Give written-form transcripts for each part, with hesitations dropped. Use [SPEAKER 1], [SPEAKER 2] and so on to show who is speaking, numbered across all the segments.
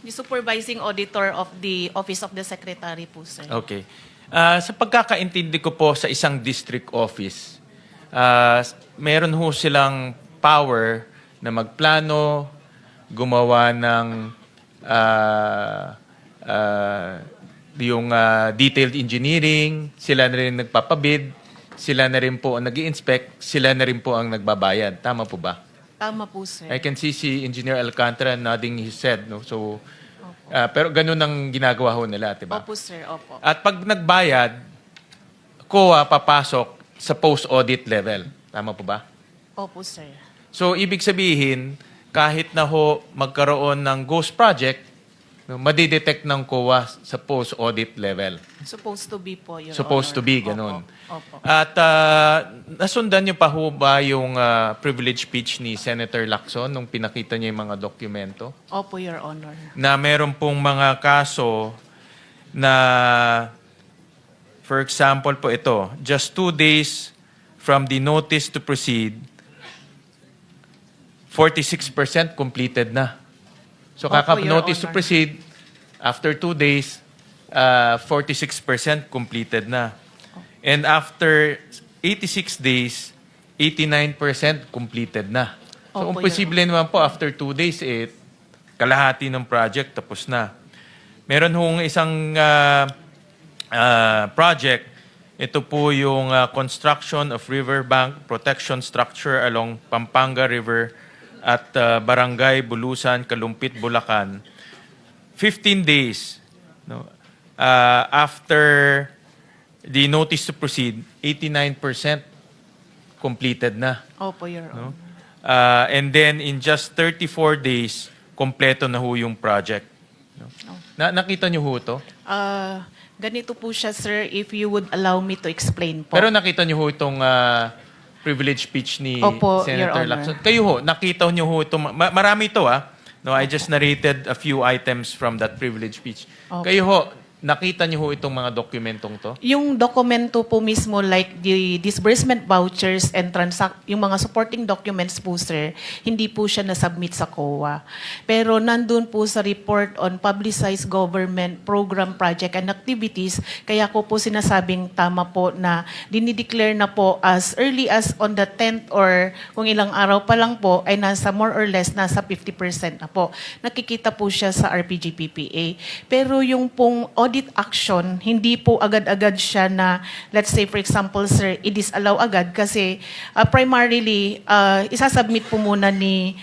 [SPEAKER 1] The supervising auditor of the Office of the Secretary po, sir.
[SPEAKER 2] Okay. Sa pagkakaintindi ko po sa isang district office, meron ho silang power na magplano, gumawa ng yung detailed engineering, sila na rin nagpapabid, sila na rin po ang nag-i-inspect, sila na rin po ang nagbabayad. Tama po ba?
[SPEAKER 1] Tama po, sir.
[SPEAKER 2] I can see si Engineer Alcantara nodding his head. No? So, pero ganun ang ginagawa ho nila, diba?
[SPEAKER 1] Opo, sir. Opo.
[SPEAKER 2] At pag nagbayad, COA papasok sa post-audit level. Tama po ba?
[SPEAKER 1] Opo, sir.
[SPEAKER 2] So, ibig sabihin, kahit na ho magkaroon ng ghost project, no, madidetect ng COA sa post-audit level.
[SPEAKER 1] Supposed to be po, Your
[SPEAKER 2] Supposed to
[SPEAKER 1] Honor.
[SPEAKER 2] be, ganun.
[SPEAKER 1] Opo.
[SPEAKER 2] At nasundan niyo pa ho ba yung privilege speech ni Senator Lacson nung pinakita niya yung mga dokumento?
[SPEAKER 1] Opo, Your Honor.
[SPEAKER 2] Na meron pong mga kaso na, for example po ito, just 2 days from the notice to proceed, 46% completed na. So
[SPEAKER 1] Opo, Your
[SPEAKER 2] notice to
[SPEAKER 1] Honor.
[SPEAKER 2] proceed, after 2 days, 46% completed na. And after 86 days, 89% completed na. So,
[SPEAKER 1] Opo,
[SPEAKER 2] posible naman po, after 2 days, kalahati ng project tapos na. Meron hong isang project. Ito po yung construction of riverbank protection structure along Pampanga River at Barangay Bulusan, Kalumpit, Bulacan. 15 days. No? After the notice to proceed, 89% completed na.
[SPEAKER 1] Opo, Your Honor.
[SPEAKER 2] No? And then in just 34 days, kompleto na ho yung project. No? Nakita niyo ho ito?
[SPEAKER 1] Ganito po siya, sir, if you would allow me to explain po.
[SPEAKER 2] Pero nakita niyo ho itong privilege speech ni
[SPEAKER 1] Opo, Your
[SPEAKER 2] Senator
[SPEAKER 1] Honor.
[SPEAKER 2] Lacson. Kayo ho, nakita niyo ho itong... marami ito, No, I just narrated a few items from that privilege speech.
[SPEAKER 1] Opo.
[SPEAKER 2] Kayo ho, nakita niyo ho itong mga dokumentong to?
[SPEAKER 1] Yung dokumento po mismo, like the disbursement vouchers and yung mga supporting documents po, sir, hindi po siya na-submit sa COA. Pero nandun po sa report on publicized government program, project, and activities, kaya ko po sinasabing tama po na dinideclare na po as early as on the 10th or kung ilang araw pa lang po, ay nasa more or less, nasa 50% na po. Nakikita po siya sa RPG-PPA. Pero yung pong audit action, hindi po agad-agad siya na, let's say for example, sir, i-disallow agad kasi primarily, isasubmit po muna ni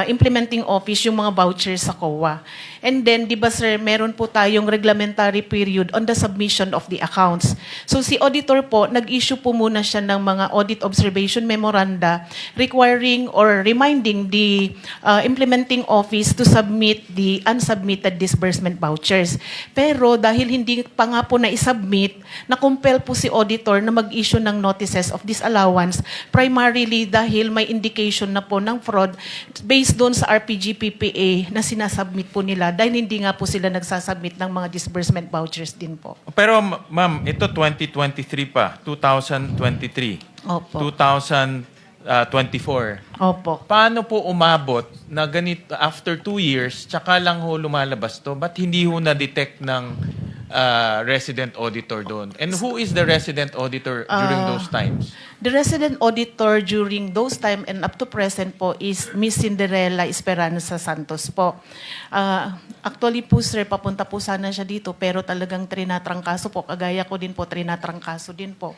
[SPEAKER 1] implementing office yung mga vouchers sa COA. And then, di ba sir, meron po tayong reglementary period on the submission of the accounts. So si auditor po, nag-issue po muna siya ng mga audit observation memoranda requiring or reminding the implementing office to submit the unsubmitted disbursement vouchers. Pero dahil hindi pa nga po na-submit, na-compel po si auditor na mag-issue ng notices of disallowance primarily dahil may indication na po ng fraud based doon sa RPG-PPA na sinasubmit po nila dahil hindi nga po sila nagsasubmit ng mga disbursement vouchers din po.
[SPEAKER 2] Pero ma'am, ito 2023 pa, 2023,
[SPEAKER 1] Opo.
[SPEAKER 2] 2024.
[SPEAKER 1] Opo.
[SPEAKER 2] Paano po umabot na ganito after 2 years, tsaka lang ho lumalabas to? Ba't hindi ho na-detect ng resident auditor doon? And who is the resident auditor during those times?
[SPEAKER 1] The resident auditor during those time and up to present po is Miss Cinderella Esperanza Santos po. Actually po sir, papunta po sana siya dito pero talagang trinatrangkaso po. Kagaya ko din po, trinatrangkaso din po.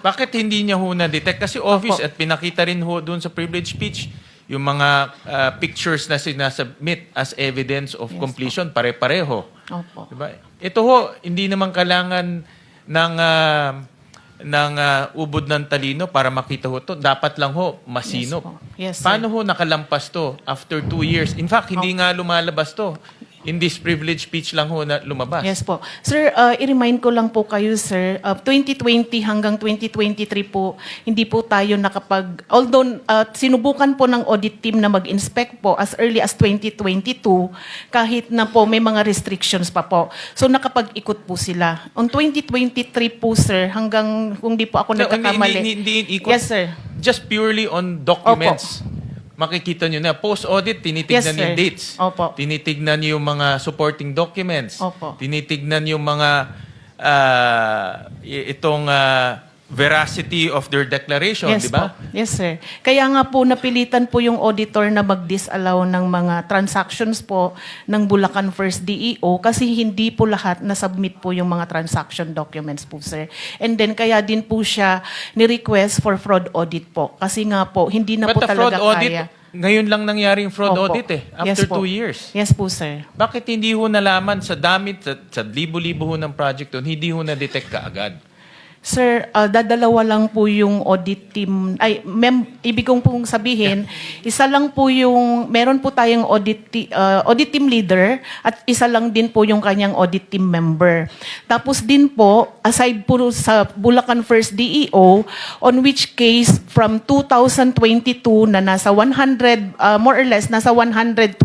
[SPEAKER 2] Bakit hindi niya ho na-detect? Kasi office at pinakita rin ho doon sa privilege speech yung mga pictures na sinasubmit as evidence of completion, pare-pareho.
[SPEAKER 1] Opo.
[SPEAKER 2] Diba? Ito ho, hindi naman kailangan ng ubod ng talino para makita ho to. Dapat lang ho, masinop.
[SPEAKER 1] Yes, sir.
[SPEAKER 2] Paano ho nakalampas to after 2 years? In fact, hindi nga lumalabas to. In this privilege speech lang ho na lumabas.
[SPEAKER 1] Yes po. Sir, i-remind ko lang po kayo, sir, 2020 hanggang 2023 po, hindi po tayo although sinubukan po ng audit team na mag-inspect po as early as 2022, kahit na po may mga restrictions pa po. So nakapag-ikot po sila. On 2023 po, sir, hanggang kung di po ako nagkakamali.
[SPEAKER 2] Hindi ikot.
[SPEAKER 1] Yes, sir.
[SPEAKER 2] Just purely on documents. makikita nyo na post-audit, tinitignan
[SPEAKER 1] Yes,
[SPEAKER 2] yung
[SPEAKER 1] sir.
[SPEAKER 2] dates.
[SPEAKER 1] Opo.
[SPEAKER 2] Tinitignan yung mga supporting documents.
[SPEAKER 1] Opo.
[SPEAKER 2] Tinitignan yung mga veracity of their declaration,
[SPEAKER 1] Yes
[SPEAKER 2] di ba?
[SPEAKER 1] po. Yes, sir. Kaya nga po napilitan po yung auditor na mag-disallow ng mga transactions po ng Bulacan First DEO kasi hindi po lahat na-submit po yung mga transaction documents po, sir. And then kaya din po siya ni-request for fraud audit po. Kasi nga po, hindi na
[SPEAKER 2] But
[SPEAKER 1] po
[SPEAKER 2] the fraud
[SPEAKER 1] talaga
[SPEAKER 2] audit,
[SPEAKER 1] kaya.
[SPEAKER 2] ngayon lang nangyari yung fraud
[SPEAKER 1] Opo.
[SPEAKER 2] audit
[SPEAKER 1] Yes
[SPEAKER 2] after
[SPEAKER 1] po.
[SPEAKER 2] 2 years.
[SPEAKER 1] Yes po, sir.
[SPEAKER 2] Bakit hindi ho nalaman sa damit, sa libo-libo ho ng project doon, hindi ho na-detect kaagad?
[SPEAKER 1] Sir, dadalawa lang po yung audit team. Ibig kong pong sabihin, isa lang po yung, meron po tayong audit team leader at isa lang din po yung kanyang audit team member. Tapos din po, aside po sa Bulacan First DEO, on which case from 2022 na nasa 100, more or less, nasa 120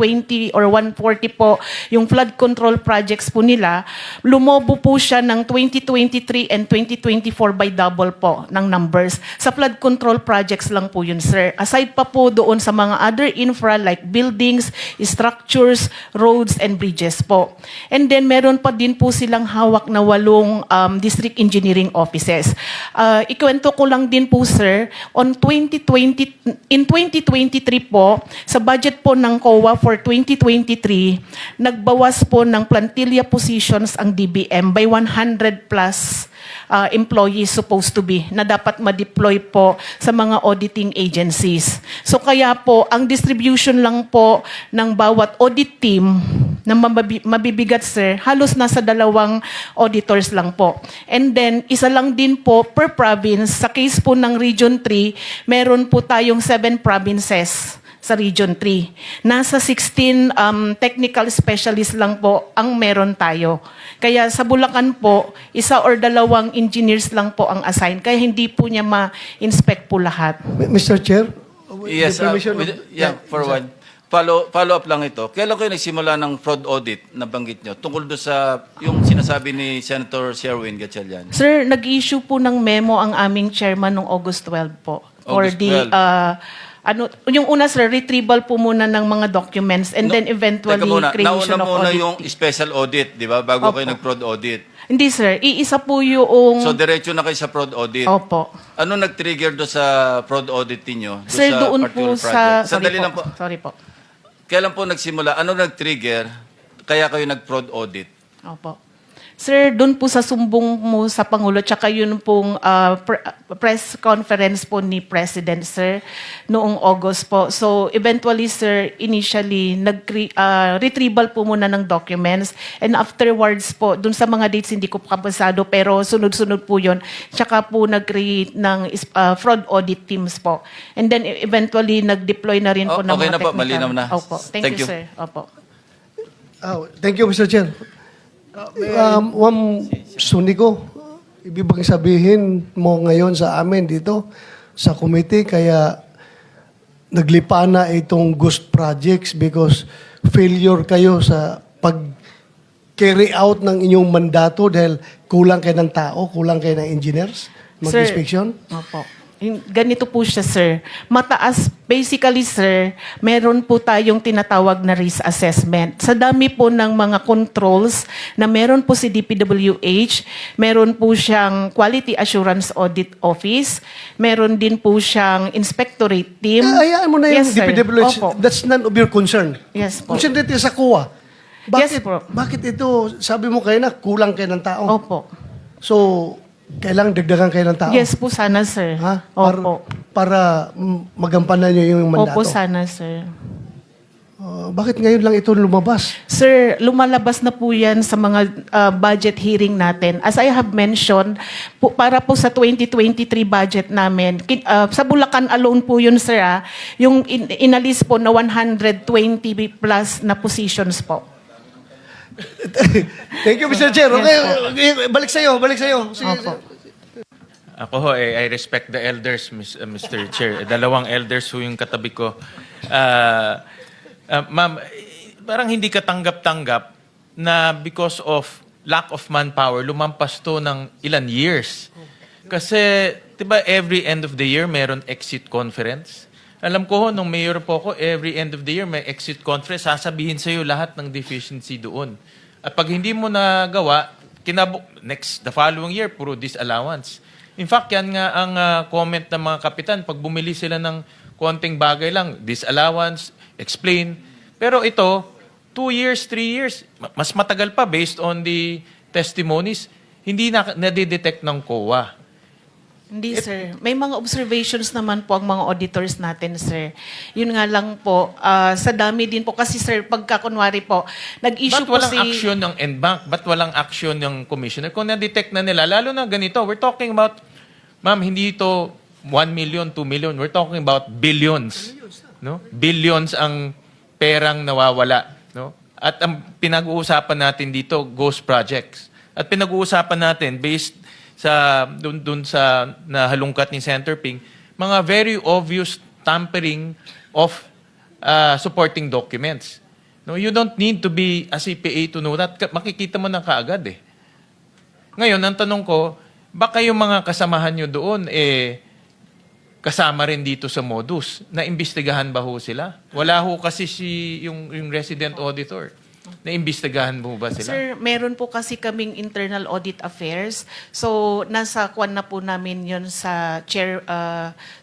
[SPEAKER 1] or 140 po yung flood control projects po nila, lumobo po siya ng 2023 and 2024 by double po ng numbers. Sa flood control projects lang po yun, sir. Aside pa po doon sa mga other infra like buildings, structures, roads, and bridges po. And then meron pa din po silang hawak na 8 district engineering offices. Ikwento ko lang din po, sir, in 2023 po, sa budget po ng COA for 2023, nagbawas po ng plantilla positions ang DBM by 100 plus employees supposed to be na dapat ma-deploy po sa mga auditing agencies. So kaya po, ang distribution lang po ng bawat audit team na mabibigat, sir, halos nasa 2 auditors lang po. And then, isa lang din po per province. Sa case po ng Region 3, meron po tayong 7 provinces sa Region 3. Nasa 16 technical specialists lang po ang meron tayo. Kaya sa Bulacan po, 1 or 2 engineers lang po ang assign. Kaya hindi po niya ma-inspect po lahat.
[SPEAKER 3] Mr. Chair? with
[SPEAKER 4] Yes,
[SPEAKER 3] the permission
[SPEAKER 4] for one. Follow up lang ito. Kailan kayo nagsimula ng fraud audit na banggit nyo? Tungkol doon sa yung sinasabi ni Senator Sherwin Gatchalian.
[SPEAKER 1] Sir, nag-issue po ng memo ang aming chairman noong August 12 po.
[SPEAKER 4] August 12.
[SPEAKER 1] Yung una, sir, retrieval po muna ng mga documents and then eventually
[SPEAKER 4] Teka muna,
[SPEAKER 1] creation
[SPEAKER 4] nauna
[SPEAKER 1] of
[SPEAKER 4] muna
[SPEAKER 1] audit.
[SPEAKER 4] yung special audit, di ba? Bago
[SPEAKER 1] Opo.
[SPEAKER 4] kayo nag-fraud audit.
[SPEAKER 1] Hindi, sir. Iisa po yung...
[SPEAKER 4] So, diretso na kayo sa fraud audit.
[SPEAKER 1] Opo.
[SPEAKER 4] Ano nag-trigger doon sa fraud audit ninyo?
[SPEAKER 1] Sir,
[SPEAKER 4] sa
[SPEAKER 1] doon
[SPEAKER 4] particular
[SPEAKER 1] po sa...
[SPEAKER 4] project? Sandali lang po.
[SPEAKER 1] Sorry po.
[SPEAKER 4] Kailan po nagsimula? Ano nag-trigger? Kaya kayo nag-fraud audit?
[SPEAKER 1] Opo. Sir, doon po sa sumbong mo sa Pangulo, tsaka yun pong press conference po ni President, sir, noong August po. So, eventually, sir, initially, retrieval po muna ng documents. And afterwards po, doon sa mga dates, hindi ko kapasado, pero sunod-sunod po yun. Tsaka po nag-create ng fraud audit teams po. And then, eventually, nag-deploy na rin po ng
[SPEAKER 4] Okay
[SPEAKER 1] mga
[SPEAKER 4] na po,
[SPEAKER 1] technical.
[SPEAKER 4] malinaw na.
[SPEAKER 1] Opo. Thank you, sir. Opo.
[SPEAKER 3] Thank you, Mr. Chair. Sunico, ibig bang sabihin mo ngayon sa amin dito sa committee kaya naglipa na itong ghost projects because failure kayo sa pag-carry out ng inyong mandato dahil kulang kayo ng tao, kulang kayo ng engineers mag-inspection?
[SPEAKER 1] Opo. Ganito po siya, sir. Mataas, basically, sir, meron po tayong tinatawag na risk assessment. Sa dami po ng mga controls na meron po si DPWH, meron po siyang Quality Assurance Audit Office, meron din po siyang Inspectorate Team.
[SPEAKER 3] Hayaan mo na yung
[SPEAKER 1] Yes, sir.
[SPEAKER 3] DPWH.
[SPEAKER 1] Opo.
[SPEAKER 3] That's none of your concern.
[SPEAKER 1] Yes po.
[SPEAKER 3] Concentrate sa COA.
[SPEAKER 1] Yes, po.
[SPEAKER 3] Bakit ito, sabi mo kayo na kulang kayo ng tao?
[SPEAKER 1] Opo.
[SPEAKER 3] So, kailangang dagdagan kayo ng tao?
[SPEAKER 1] Yes po sana, sir.
[SPEAKER 3] Ha?
[SPEAKER 1] Opo.
[SPEAKER 3] Para magampanan nyo yung mandato?
[SPEAKER 1] Opo sana, sir.
[SPEAKER 3] Bakit ngayon lang ito lumabas?
[SPEAKER 1] Sir, lumalabas na po yan sa mga budget hearing natin. As I have mentioned, para po sa 2023 budget namin, sa Bulacan alone po yun, sir, yung inalis po na 120 plus na positions po.
[SPEAKER 3] Thank you, Mr. Chair. Okay, balik sa'yo. Sige.
[SPEAKER 1] Opo.
[SPEAKER 2] Ako ho, I respect the elders, Mr. Chair. 2 elders ho yung katabi ko. Ma'am, parang hindi ka tanggap-tanggap na because of lack of manpower, lumampas to ng ilan years. Kasi, di ba, every end of the year, meron exit conference. Alam ko, nung mayor po ako, every end of the year may exit conference, sasabihin sa'yo lahat ng deficiency doon. At pag hindi mo nagawa, the following year, puro disallowance. In fact, yan nga ang comment ng mga kapitan. Pag bumili sila ng konting bagay lang, disallowance, explain. Pero ito, 2 years, 3 years, mas matagal pa based on the testimonies, hindi na nadidetect ng COA.
[SPEAKER 1] Hindi, sir. May mga observations naman po ang mga auditors natin, sir. Yun nga lang po, sa dami din po. Kasi, sir, pagka kunwari po, nag-issue
[SPEAKER 2] Ba't
[SPEAKER 1] po
[SPEAKER 2] walang
[SPEAKER 1] si...
[SPEAKER 2] action ng NBank? Ba't walang action ng commissioner? Kung na-detect na nila, lalo na ganito, we're talking about, ma'am, hindi ito 1 million, 2 million. We're talking about billions. No? Billions ang perang nawawala. No? At ang pinag-uusapan natin dito, ghost projects. At pinag-uusapan natin, based sa dun sa nahalungkat ni Senator Ping, mga very obvious tampering of supporting documents. No, you don't need to be a CPA to know that. Makikita mo na kaagad eh. Ngayon, ang tanong ko, baka yung mga kasamahan nyo doon kasama rin dito sa modus. Naimbestigahan ba ho sila? Wala ho kasi yung resident auditor. Naimbestigahan mo ba sila?
[SPEAKER 1] Sir, meron po kasi kaming internal audit affairs. So, nasa kwan na po namin yun sa chair,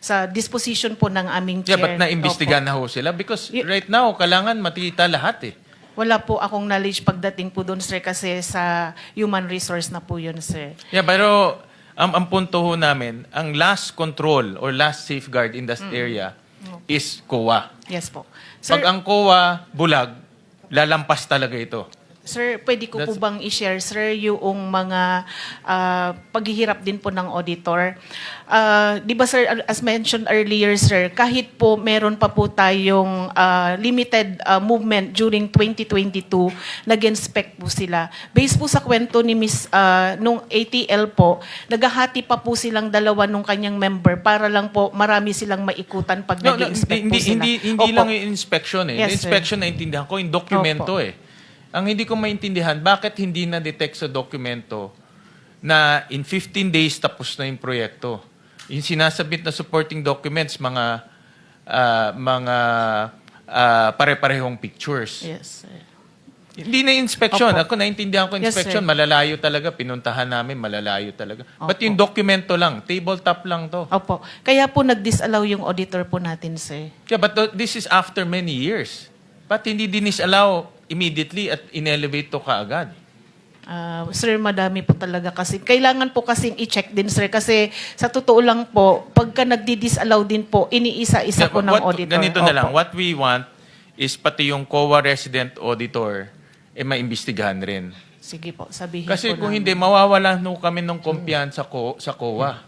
[SPEAKER 1] sa disposition po ng aming chair.
[SPEAKER 2] Yeah, but naimbestigahan na ho sila? Because right now, kailangan matita lahat eh.
[SPEAKER 1] Wala po akong knowledge pagdating po doon, sir, kasi sa human resource na po yun, sir.
[SPEAKER 2] Yeah, pero ang punto ho namin, ang last control or last safeguard in that area is COA.
[SPEAKER 1] Yes po. Sir,
[SPEAKER 2] Pag ang COA bulag, lalampas talaga ito.
[SPEAKER 1] Sir, pwede ko po bang i-share, sir, yung mga paghihirap din po ng auditor? Di ba, sir, as mentioned earlier, sir, kahit po meron pa po tayong limited movement during 2022, nag-inspect po sila. Based po sa kwento ni Miss, nung ATL po, naghahati pa po silang dalawa nung kanyang member para lang po marami silang maikutan pag nag-inspect po sila.
[SPEAKER 2] Hindi
[SPEAKER 1] Opo.
[SPEAKER 2] lang yung inspection eh.
[SPEAKER 1] Yes,
[SPEAKER 2] Yung inspection na intindihan ko, yung dokumento
[SPEAKER 1] Opo.
[SPEAKER 2] eh. Ang hindi ko maintindihan, bakit hindi na-detect sa dokumento na in 15 days tapos na yung proyekto? Yung sinasabit na supporting documents, mga pare-parehong pictures.
[SPEAKER 1] Yes, sir.
[SPEAKER 2] Hindi na inspection.
[SPEAKER 1] Opo.
[SPEAKER 2] Ako naintindihan ko
[SPEAKER 1] Yes,
[SPEAKER 2] inspection,
[SPEAKER 1] sir.
[SPEAKER 2] malalayo talaga. Pinuntahan namin, malalayo talaga. But
[SPEAKER 1] Opo.
[SPEAKER 2] yung dokumento lang, tabletop lang to.
[SPEAKER 1] Opo. Kaya po nag-disallow yung auditor po natin, sir.
[SPEAKER 2] Yeah, but this is after many years. Ba't hindi dinisallow immediately at in-elevate to kaagad?
[SPEAKER 1] Sir, madami po talaga kasi. Kailangan po kasing i-check din, sir. Kasi sa totoo lang po, pagka nagdi-disallow din po, iniisa-isa po ng auditor.
[SPEAKER 2] Ganito na lang.
[SPEAKER 1] Opo.
[SPEAKER 2] What we want is pati yung COA resident auditor maimbestigahan rin.
[SPEAKER 1] Sige po, sabihin
[SPEAKER 2] Kasi
[SPEAKER 1] po
[SPEAKER 2] kung
[SPEAKER 1] namin.
[SPEAKER 2] hindi, mawawalan no kami ng kumpiyansa sa COA.